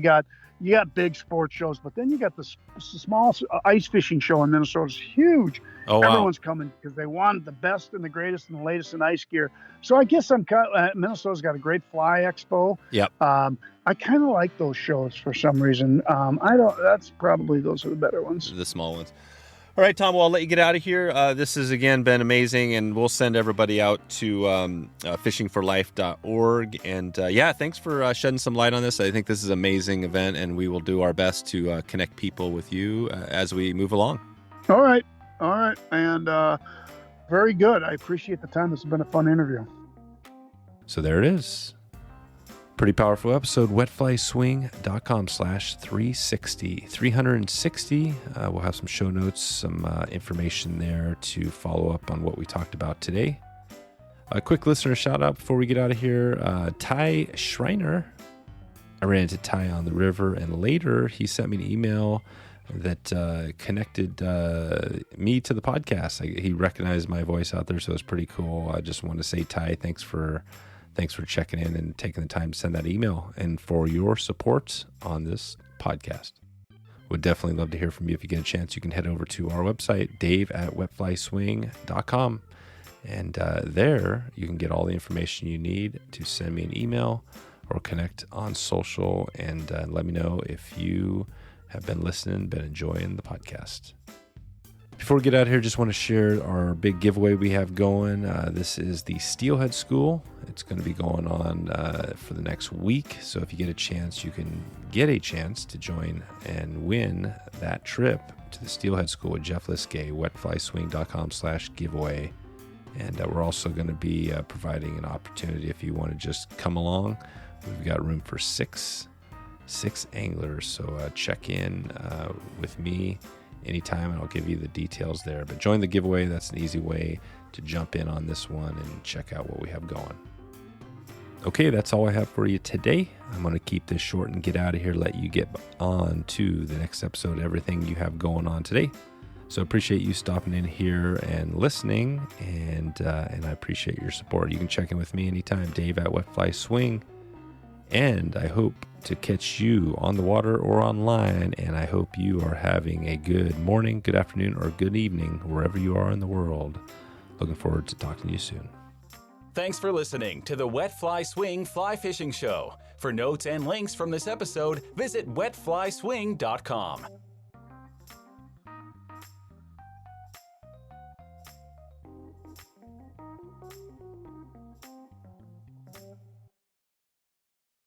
got big sports shows, but then you got the small ice fishing show in Minnesota. It's huge. Everyone's coming because they want the best and the greatest and the latest in ice gear. So I guess Minnesota's got a great Fly Expo. Yep. I kind of like those shows for some reason. Those are the better ones. The small ones. All right, Tom, well, I'll let you get out of here. This has, again, been amazing, and we'll send everybody out to fishingforlife.org. And, thanks for shedding some light on this. I think this is an amazing event, and we will do our best to connect people with you as we move along. All right. And very good. I appreciate the time. This has been a fun interview. So there it is. Pretty powerful episode, wetflyswing.com/360. 360. We'll have some show notes, some information there to follow up on what we talked about today. A quick listener shout out before we get out of here. Ty Schreiner. I ran into Ty on the river, and later he sent me an email that connected me to the podcast. He recognized my voice out there, so it's pretty cool. I just want to say, Ty, thanks for checking in and taking the time to send that email and for your support on this podcast. Would definitely love to hear from you. If you get a chance, you can head over to our website, dave@wetflyswing.com. And there you can get all the information you need to send me an email or connect on social and let me know if you have been listening, been enjoying the podcast. Before we get out of here, just want to share our big giveaway we have going. This is the Steelhead School. It's going to be going on for the next week. So if you get a chance, you can get a chance to join and win that trip to the Steelhead School with Jeff Liskay, wetflyswing.com/giveaway. And we're also going to be providing an opportunity if you want to just come along. We've got room for six anglers. So check in with me anytime, and I'll give you the details there. But join the giveaway. That's an easy way to jump in on this one and check out what we have going. Okay, that's all I have for you today. I'm going to keep this short and get out of here, let you get on to the next episode, everything you have going on today. So appreciate you stopping in here and listening, and I appreciate your support. You can check in with me anytime, Dave@wetflyswing. And I hope to catch you on the water or online. And I hope you are having a good morning, good afternoon, or good evening, wherever you are in the world. Looking forward to talking to you soon. Thanks for listening to the Wet Fly Swing Fly Fishing Show. For notes and links from this episode, visit wetflyswing.com.